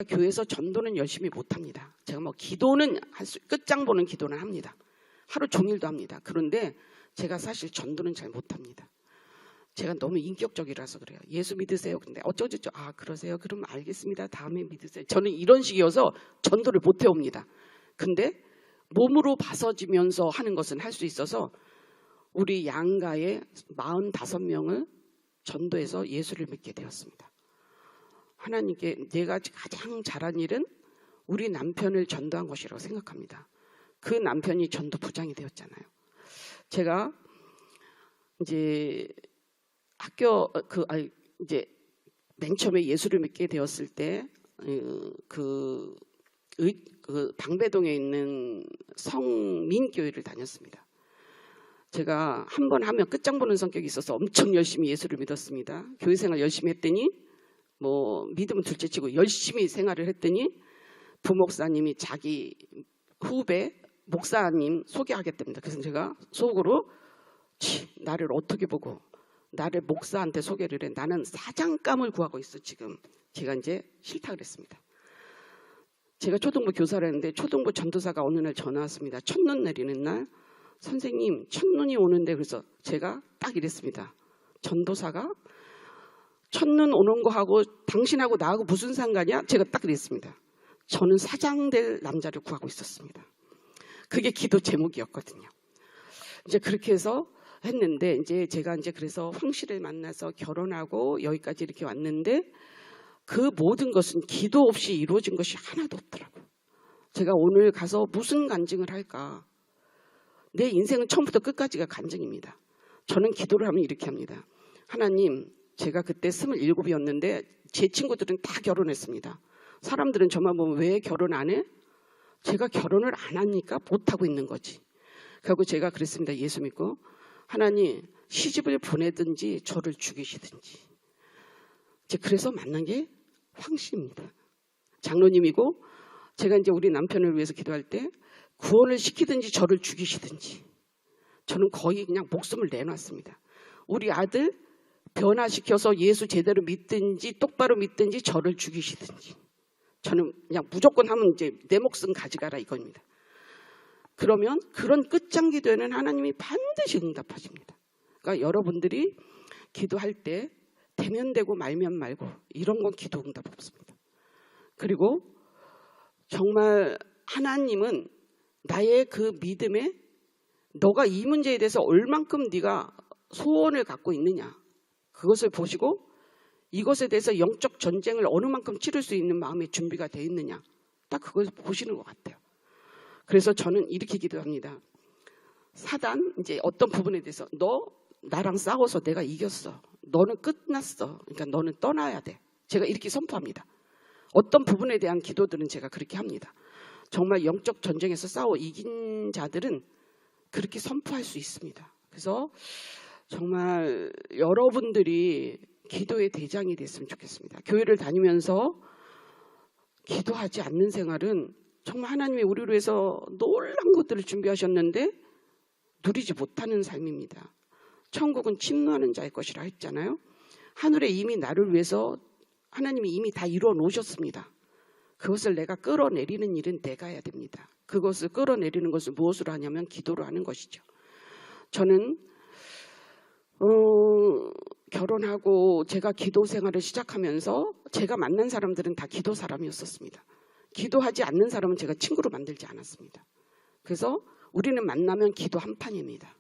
교회에서 전도는 열심히 못합니다. 제가 뭐 기도는 끝장 보는 기도는 합니다. 하루 종일도 합니다. 그런데 제가 사실 전도는 잘 못합니다. 제가 너무 인격적이라서 그래요. 예수 믿으세요. 근데 어쩌저쩌 그러세요. 그럼 알겠습니다. 다음에 믿으세요. 저는 이런 식이어서 전도를 못 해옵니다. 근데 몸으로 봐서지면서 하는 것은 할 수 있어서 우리 양가의 45명을 전도해서 예수를 믿게 되었습니다. 하나님께 내가 가장 잘한 일은 우리 남편을 전도한 것이라고 생각합니다. 그 남편이 전도 부장이 되었잖아요. 제가 이제 이제 맨 처음에 예수를 믿게 되었을 때 그 방배동에 있는 성민교회를 다녔습니다. 제가 한 번 하면 끝장 보는 성격이 있어서 엄청 열심히 예수를 믿었습니다. 교회 생활 열심히 했더니 뭐 믿음은 둘째치고 열심히 생활을 했더니 부목사님이 자기 후배 목사님 소개하겠답니다. 그래서 제가 속으로 나를 어떻게 보고 나를 목사한테 소개를 해. 나는 사장감을 구하고 있어 지금. 제가 이제 싫다 그랬습니다. 제가 초등부 교사를 했는데 초등부 전도사가 어느 날 전화 왔습니다. 첫눈 내리는 날. 선생님 첫눈이 오는데 그래서 제가 딱 이랬습니다. 전도사가 첫눈 오는 거하고 당신하고 나하고 무슨 상관이야? 제가 딱 그랬습니다. 저는 사장 될 남자를 구하고 있었습니다. 그게 기도 제목이었거든요. 이제 그렇게 해서 했는데 이제 제가 이제 그래서 황 씨를 만나서 결혼하고 여기까지 이렇게 왔는데 그 모든 것은 기도 없이 이루어진 것이 하나도 없더라고요. 제가 오늘 가서 무슨 간증을 할까? 내 인생은 처음부터 끝까지가 간증입니다. 저는 기도를 하면 이렇게 합니다. 하나님, 제가 그때 27이었는데 제 친구들은 다 결혼했습니다. 사람들은 저만 보면 왜 결혼 안 해? 제가 결혼을 안 하니까 못하고 있는 거지. 그리고 제가 그랬습니다. 예수 믿고 하나님 시집을 보내든지 저를 죽이시든지. 그래서 만난 게 황 씨입니다. 장로님이고 제가 이제 우리 남편을 위해서 기도할 때 구원을 시키든지 저를 죽이시든지 저는 거의 그냥 목숨을 내놨습니다. 우리 아들 변화시켜서 예수 제대로 믿든지 똑바로 믿든지 저를 죽이시든지 저는 그냥 무조건 하면 이제 내 목숨 가져가라 이겁니다. 그러면 그런 끝장 기도에는 하나님이 반드시 응답하십니다. 그러니까 여러분들이 기도할 때 되면 되고 말면 말고 이런 건 기도 응답 없습니다. 그리고 정말 하나님은 나의 그 믿음에 너가 이 문제에 대해서 얼만큼 네가 소원을 갖고 있느냐 그것을 보시고 이것에 대해서 영적 전쟁을 어느 만큼 치를 수 있는 마음의 준비가 되어 있느냐 딱 그걸 보시는 것 같아요. 그래서 저는 이렇게 기도합니다. 사단 이제 어떤 부분에 대해서 너 나랑 싸워서 내가 이겼어. 너는 끝났어. 그러니까 너는 떠나야 돼. 제가 이렇게 선포합니다. 어떤 부분에 대한 기도들은 제가 그렇게 합니다. 정말 영적 전쟁에서 싸워 이긴 자들은 그렇게 선포할 수 있습니다. 그래서 정말 여러분들이 기도의 대장이 됐으면 좋겠습니다. 교회를 다니면서 기도하지 않는 생활은 정말 하나님이 우리를 위해서 놀라운 것들을 준비하셨는데 누리지 못하는 삶입니다. 천국은 침노하는 자의 것이라 했잖아요. 하늘에 이미 나를 위해서 하나님이 이미 다 이루어 놓으셨습니다. 그것을 내가 끌어내리는 일은 내가 해야 됩니다. 그것을 끌어내리는 것을 무엇으로 하냐면 기도로 하는 것이죠. 저는 결혼하고 제가 기도 생활을 시작하면서 제가 만난 사람들은 다 기도 사람이었었습니다. 기도하지 않는 사람은 제가 친구로 만들지 않았습니다. 그래서 우리는 만나면 기도 한 판입니다.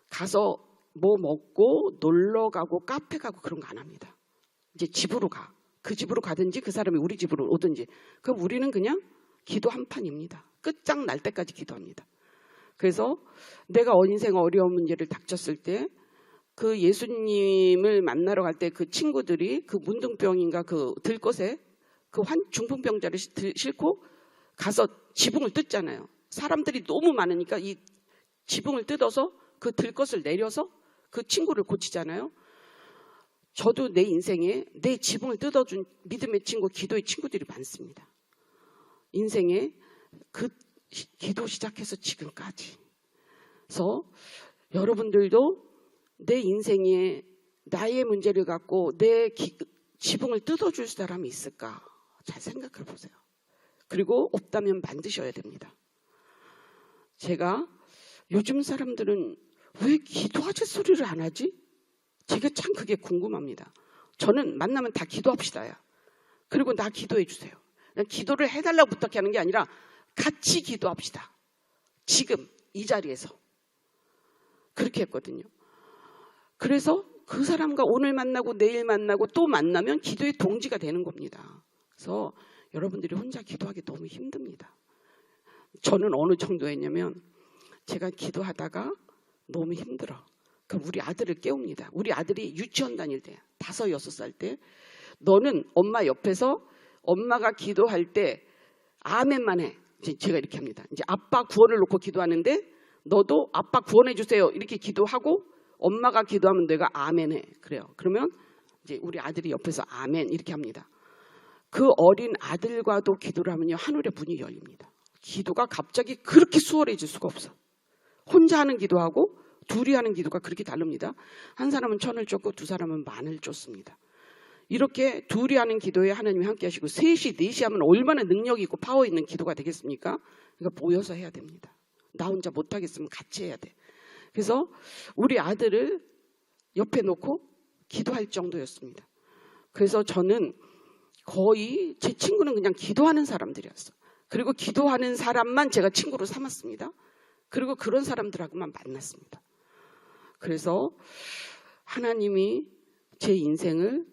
가서 뭐 먹고 놀러 가고 카페 가고 그런 거 안 합니다. 이제 집으로 가. 그 집으로 가든지 그 사람이 우리 집으로 오든지. 그럼 우리는 그냥 기도 한 판입니다. 끝장 날 때까지 기도합니다. 그래서 내가 인생 어려운 문제를 닥쳤을 때 그 예수님을 만나러 갈 때 그 친구들이 그 문둥병인가 그 들것에 그 중풍병자를 싣고 가서 지붕을 뜯잖아요. 사람들이 너무 많으니까 이 지붕을 뜯어서 그 들것을 내려서 그 친구를 고치잖아요. 저도 내 인생에 내 지붕을 뜯어준 믿음의 친구, 기도의 친구들이 많습니다. 인생에 그 기도 시작해서 지금까지. 그래서 여러분들도 내 인생에 나의 문제를 갖고 내 지붕을 뜯어줄 사람이 있을까 잘 생각해 보세요. 그리고 없다면 만드셔야 됩니다. 제가 요즘 사람들은 왜 기도하지 소리를 안 하지? 제가 참 그게 궁금합니다. 저는 만나면 다 기도합시다야. 그리고 나 기도해 주세요. 기도를 해달라고 부탁하는 게 아니라 같이 기도합시다. 지금 이 자리에서. 그렇게 했거든요. 그래서 그 사람과 오늘 만나고 내일 만나고 또 만나면 기도의 동지가 되는 겁니다. 그래서 여러분들이 혼자 기도하기 너무 힘듭니다. 저는 어느 정도였냐면 제가 기도하다가 너무 힘들어. 그럼 우리 아들을 깨웁니다. 우리 아들이 유치원 다닐 때 5, 6살 때 너는 엄마 옆에서 엄마가 기도할 때 아멘만 해. 제가 이렇게 합니다. 이제 아빠 구원을 놓고 기도하는데 너도 아빠 구원해 주세요. 이렇게 기도하고 엄마가 기도하면 내가 아멘 해. 그래요. 그러면 이제 우리 아들이 옆에서 아멘 이렇게 합니다. 그 어린 아들과도 기도를 하면요. 하늘의 문이 열립니다. 기도가 갑자기 그렇게 수월해질 수가 없어. 혼자 하는 기도하고 둘이 하는 기도가 그렇게 다릅니다. 한 사람은 1000을 쫓고 두 사람은 10,000을 쫓습니다. 이렇게 둘이 하는 기도에 하나님이 함께 하시고 셋이 넷이 하면 얼마나 능력이 있고 파워 있는 기도가 되겠습니까? 그러니까 모여서 해야 됩니다. 나 혼자 못하겠으면 같이 해야 돼. 그래서 우리 아들을 옆에 놓고 기도할 정도였습니다. 그래서 저는 거의 제 친구는 그냥 기도하는 사람들이었어요. 그리고 기도하는 사람만 제가 친구로 삼았습니다. 그리고 그런 사람들하고만 만났습니다. 그래서 하나님이 제 인생을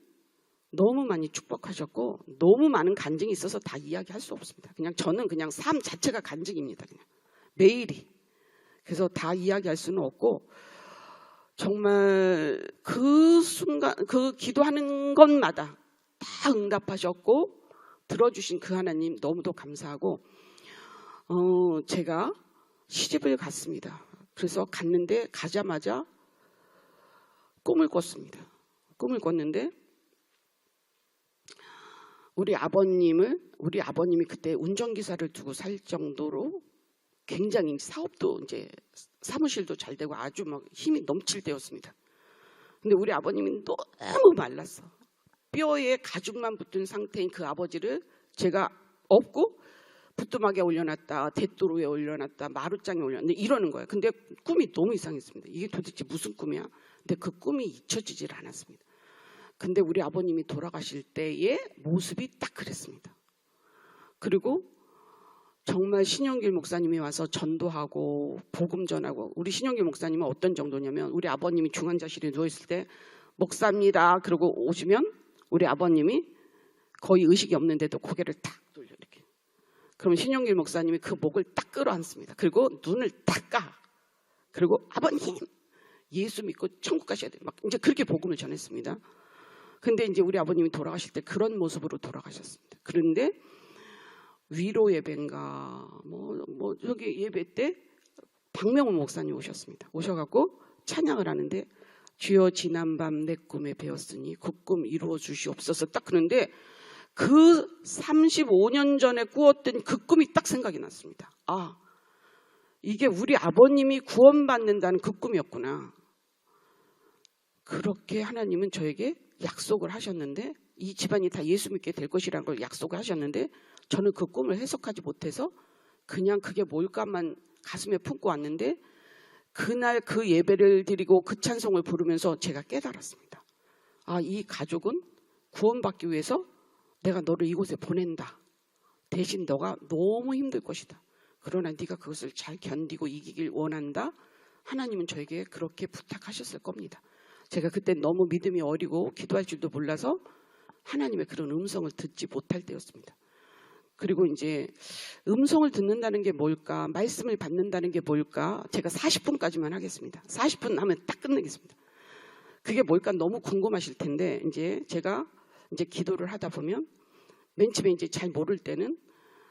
너무 많이 축복하셨고 너무 많은 간증이 있어서 다 이야기할 수 없습니다. 그냥 저는 그냥 삶 자체가 간증입니다. 그냥 매일이. 그래서 다 이야기할 수는 없고 정말 그 순간 그 기도하는 것마다 다 응답하셨고 들어주신 그 하나님 너무도 감사하고 제가 시집을 갔습니다. 그래서 갔는데 가자마자 꿈을 꿨습니다. 꿈을 꿨는데 우리 아버님이 그때 운전기사를 두고 살 정도로 굉장히 사업도 이제 사무실도 잘 되고 아주 막 힘이 넘칠 때였습니다. 근데 우리 아버님이 너무 말랐어. 뼈에 가죽만 붙은 상태인 그 아버지를 제가 업고 부뚜막에 올려놨다, 대도로에 올려놨다, 마루장에 올려놨다 이러는 거예요. 근데 꿈이 너무 이상했습니다. 이게 도대체 무슨 꿈이야? 근데 그 꿈이 잊혀지질 않았습니다. 근데 우리 아버님이 돌아가실 때의 모습이 딱 그랬습니다. 그리고 정말 신영길 목사님이 와서 전도하고 복음 전하고 우리 신영길 목사님은 어떤 정도냐면 우리 아버님이 중환자실에 누워있을 때 목사입니다. 그러고 오시면 우리 아버님이 거의 의식이 없는데도 고개를 탁 돌려 이렇게. 그러면 신영길 목사님이 그 목을 딱 끌어안습니다. 그리고 눈을 딱 까. 그리고 아버님 예수 믿고 천국 가셔야 돼. 막 이제 그렇게 복음을 전했습니다. 근데 이제 우리 아버님이 돌아가실 때 그런 모습으로 돌아가셨습니다. 그런데 위로 예배인가 저기 예배 때 박명훈 목사님 오셨습니다. 오셔갖고 찬양을 하는데 주여 지난밤 내 꿈에 배웠으니 그 꿈 이루어 주시옵소서 딱 그런데 그 35년 전에 꾸었던 그 꿈이 딱 생각이 났습니다. 아, 이게 우리 아버님이 구원받는다는 그 꿈이었구나. 그렇게 하나님은 저에게 약속을 하셨는데 이 집안이 다 예수 믿게 될 것이라는 걸 약속을 하셨는데 저는 그 꿈을 해석하지 못해서 그냥 그게 뭘까만 가슴에 품고 왔는데 그날 그 예배를 드리고 그 찬송을 부르면서 제가 깨달았습니다. 아, 이 가족은 구원받기 위해서 내가 너를 이곳에 보낸다. 대신 너가 너무 힘들 것이다. 그러나 네가 그것을 잘 견디고 이기길 원한다. 하나님은 저에게 그렇게 부탁하셨을 겁니다. 제가 그때 너무 믿음이 어리고 기도할 줄도 몰라서 하나님의 그런 음성을 듣지 못할 때였습니다. 그리고 이제 음성을 듣는다는 게 뭘까? 말씀을 받는다는 게 뭘까? 제가 40분까지만 하겠습니다. 40분 하면 딱 끝내겠습니다. 그게 뭘까 너무 궁금하실 텐데 이제 제가 이제 기도를 하다 보면 맨 처음에 이제 잘 모를 때는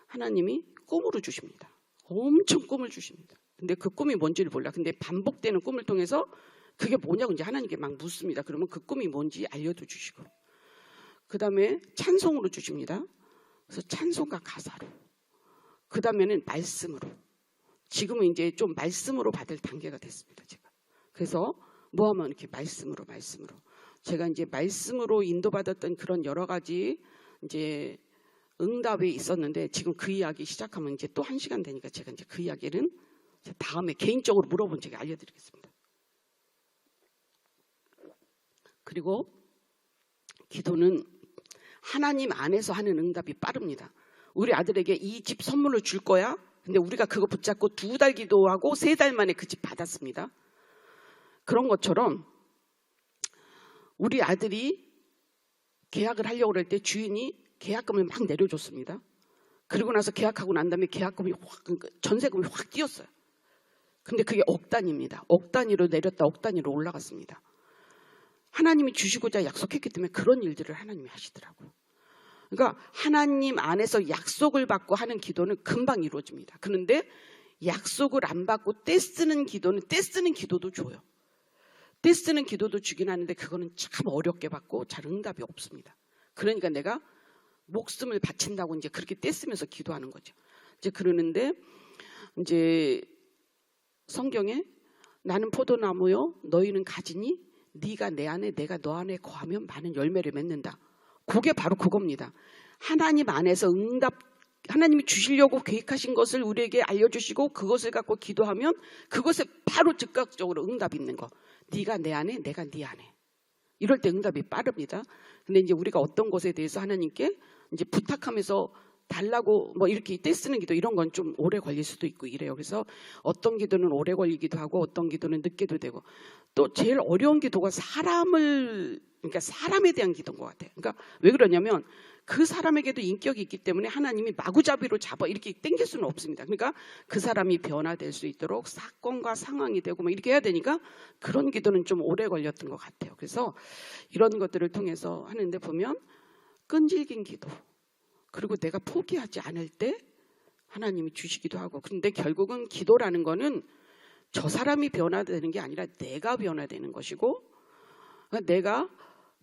하나님이 꿈으로 주십니다. 엄청 꿈을 주십니다. 근데 그 꿈이 뭔지를 몰라. 근데 반복되는 꿈을 통해서 그게 뭐냐고 이제 하나님께 막 묻습니다. 그러면 그 꿈이 뭔지 알려도 주시고 그 다음에 찬송으로 주십니다. 그래서 찬송과 가사로 그 다음에는 말씀으로 지금은 이제 좀 말씀으로 받을 단계가 됐습니다. 제가 그래서 뭐 하면 이렇게 말씀으로 제가 이제 말씀으로 인도받았던 그런 여러 가지 이제 응답이 있었는데 지금 그 이야기 시작하면 이제 또 1시간 되니까 제가 이제 그 이야기는 다음에 개인적으로 물어본 적에 알려드리겠습니다. 그리고 기도는 하나님 안에서 하는 응답이 빠릅니다. 우리 아들에게 이 집 선물을 줄 거야. 근데 우리가 그거 붙잡고 2달 기도하고 3달 만에 그 집 받았습니다. 그런 것처럼 우리 아들이 계약을 하려고 할 때 주인이 계약금을 막 내려줬습니다. 그리고 나서 계약하고 난 다음에 계약금이 전세금이 확 뛰었어요. 근데 그게 억 단위입니다. 억 단위로 내렸다 억 단위로 올라갔습니다. 하나님이 주시고자 약속했기 때문에 그런 일들을 하나님이 하시더라고요. 그러니까 하나님 안에서 약속을 받고 하는 기도는 금방 이루어집니다. 그런데 약속을 안 받고 떼쓰는 기도는 떼쓰는 기도도 줘요. 떼쓰는 기도도 주긴 하는데 그거는 참 어렵게 받고 잘 응답이 없습니다. 그러니까 내가 목숨을 바친다고 이제 그렇게 떼쓰면서 기도하는 거죠. 이제 그러는데 이제 성경에 나는 포도나무요 너희는 가지니 네가 내 안에 내가 너 안에 거하면 많은 열매를 맺는다. 그게 바로 그겁니다. 하나님 안에서 응답, 하나님이 주시려고 계획하신 것을 우리에게 알려주시고 그것을 갖고 기도하면 그것에 바로 즉각적으로 응답이 있는 거. 네가 내 안에 내가 네 안에. 이럴 때 응답이 빠릅니다. 근데 이제 우리가 어떤 것에 대해서 하나님께 이제 부탁하면서 달라고 뭐 이렇게 떼쓰는 기도 이런 건 좀 오래 걸릴 수도 있고 이래요. 그래서 어떤 기도는 오래 걸리기도 하고 어떤 기도는 늦게도 되고 또 제일 어려운 기도가 그러니까 사람에 대한 기도인 것 같아요. 그러니까 왜 그러냐면 그 사람에게도 인격이 있기 때문에 하나님이 마구잡이로 잡아 이렇게 땡길 수는 없습니다. 그러니까 그 사람이 변화될 수 있도록 사건과 상황이 되고 뭐 이렇게 해야 되니까 그런 기도는 좀 오래 걸렸던 것 같아요. 그래서 이런 것들을 통해서 하는데 보면 끈질긴 기도 그리고 내가 포기하지 않을 때 하나님이 주시기도 하고 그런데 결국은 기도라는 거는 저 사람이 변화되는 게 아니라 내가 변화되는 것이고 내가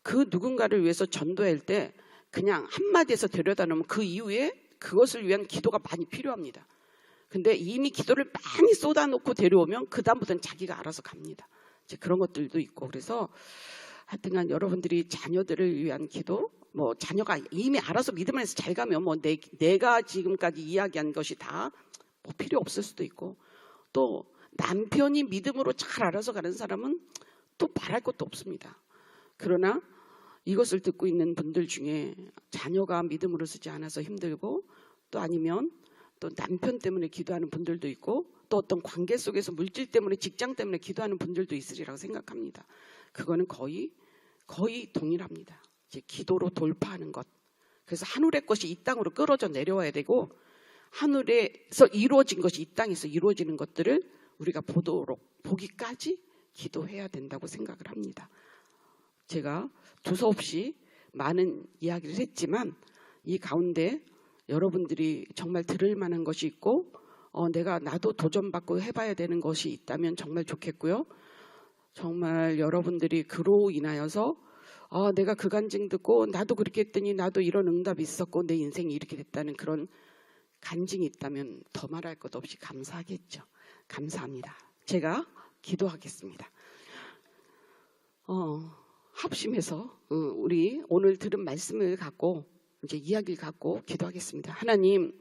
그 누군가를 위해서 전도할 때 그냥 한마디에서 데려다 놓으면 그 이후에 그것을 위한 기도가 많이 필요합니다. 근데 이미 기도를 많이 쏟아놓고 데려오면 그 다음부터는 자기가 알아서 갑니다. 이제 그런 것들도 있고 그래서 하여튼간 여러분들이 자녀들을 위한 기도 뭐 자녀가 이미 알아서 믿음 안에서 잘 가면 뭐 내가 지금까지 이야기한 것이 다 뭐 필요 없을 수도 있고 또 남편이 믿음으로 잘 알아서 가는 사람은 또 바랄 것도 없습니다. 그러나 이것을 듣고 있는 분들 중에 자녀가 믿음으로 서지 않아서 힘들고 또 아니면 또 남편 때문에 기도하는 분들도 있고 또 어떤 관계 속에서 물질 때문에 직장 때문에 기도하는 분들도 있으리라고 생각합니다. 그거는 거의 동일합니다. 이제 기도로 돌파하는 것. 그래서 하늘의 것이 이 땅으로 끌어져 내려와야 되고 하늘에서 이루어진 것이 이 땅에서 이루어지는 것들을 우리가 보기까지 기도해야 된다고 생각을 합니다. 제가 두서없이 많은 이야기를 했지만 이 가운데 여러분들이 정말 들을 만한 것이 있고 나도 도전받고 해봐야 되는 것이 있다면 정말 좋겠고요. 정말 여러분들이 그로 인하여서 내가 그 간증 듣고 나도 그렇게 했더니 나도 이런 응답이 있었고 내 인생이 이렇게 됐다는 그런 간증이 있다면 더 말할 것 없이 감사하겠죠. 감사합니다. 제가 기도하겠습니다. 합심해서 우리 오늘 들은 말씀을 갖고 이제 이야기를 갖고 기도하겠습니다. 하나님,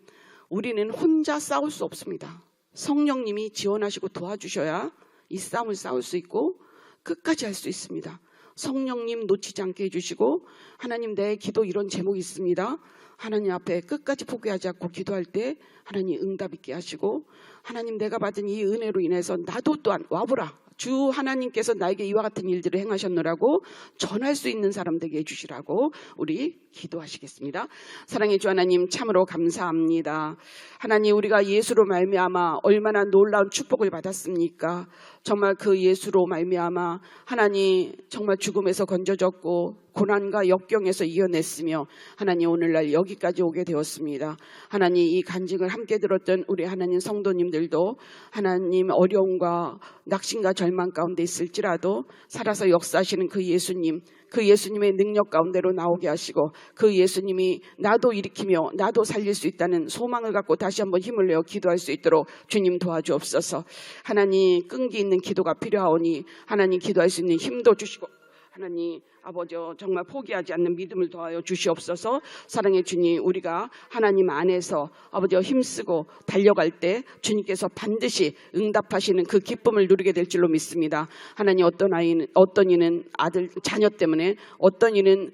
우리는 혼자 싸울 수 없습니다. 성령님이 지원하시고 도와주셔야 이 싸움을 싸울 수 있고 끝까지 할 수 있습니다. 성령님 놓치지 않게 해주시고 하나님 내 기도 이런 제목이 있습니다. 하나님 앞에 끝까지 포기하지 않고 기도할 때 하나님 응답 있게 하시고 하나님 내가 받은 이 은혜로 인해서 나도 또한 와보라. 주 하나님께서 나에게 이와 같은 일들을 행하셨노라고 전할 수 있는 사람 되게 해주시라고 우리 기도하시겠습니다. 사랑의 주 하나님 참으로 감사합니다. 하나님 우리가 예수로 말미암아 얼마나 놀라운 축복을 받았습니까? 정말 그 예수로 말미암아 하나님 정말 죽음에서 건져졌고 고난과 역경에서 이겨냈으며 하나님 오늘날 여기까지 오게 되었습니다. 하나님 이 간증을 함께 들었던 우리 하나님 성도님들도 하나님 어려움과 낙심과 절망 가운데 있을지라도 살아서 역사하시는 그 예수님, 그 예수님의 능력 가운데로 나오게 하시고 그 예수님이 나도 일으키며 나도 살릴 수 있다는 소망을 갖고 다시 한번 힘을 내어 기도할 수 있도록 주님 도와주옵소서. 하나님 끈기 있는 기도가 필요하오니 하나님 기도할 수 있는 힘도 주시고 하나님 아버지 정말 포기하지 않는 믿음을 더하여 주시옵소서. 사랑의 주님, 우리가 하나님 안에서 아버지 힘쓰고 달려갈 때 주님께서 반드시 응답하시는 그 기쁨을 누리게 될 줄로 믿습니다. 하나님 어떤 이는 아들 자녀 때문에, 어떤 이는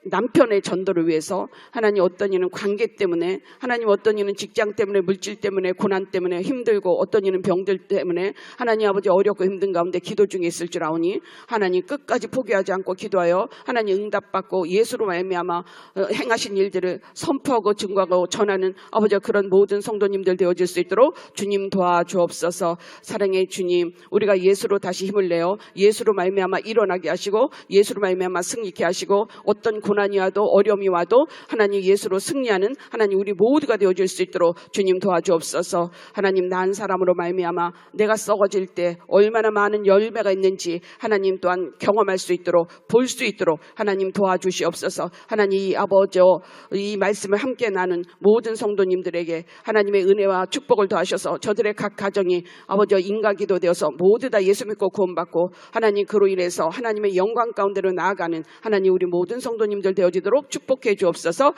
남편의 전도를 위해서, 하나님 어떤 이는 관계 때문에, 하나님 어떤 이는 직장 때문에, 물질 때문에, 고난 때문에 힘들고, 어떤 이는 병들 때문에 하나님 아버지 어렵고 힘든 가운데 기도 중에 있을 줄 아오니 하나님 끝까지 포기하지 않고 기도하여 하나님 응답받고 예수로 말미암아 행하신 일들을 선포하고 증거하고 전하는 아버지 그런 모든 성도님들 되어질 수 있도록 주님 도와주옵소서. 사랑의 주님, 우리가 예수로 다시 힘을 내어 예수로 말미암아 일어나게 하시고 예수로 말미암아 승리케 하시고 어떤 고난이 와도 어려움이 와도 하나님 예수로 승리하는 하나님 우리 모두가 되어줄 수 있도록 주님 도와주옵소서. 하나님 난 사람으로 말미암아 내가 썩어질 때 얼마나 많은 열매가 있는지 하나님 또한 경험할 수 있도록 볼 수 있도록 하나님 도와주시옵소서. 하나님 이 아버지 이 말씀을 함께 나눈 모든 성도님들에게 하나님의 은혜와 축복을 더하셔서 저들의 각 가정이 아버지 인가기도 되어서 모두 다 예수 믿고 구원받고 하나님 그로 인해서 하나님의 영광 가운데로 나아가는 하나님 우리 모든 성도님들 되어지도록 축복해 주옵소서.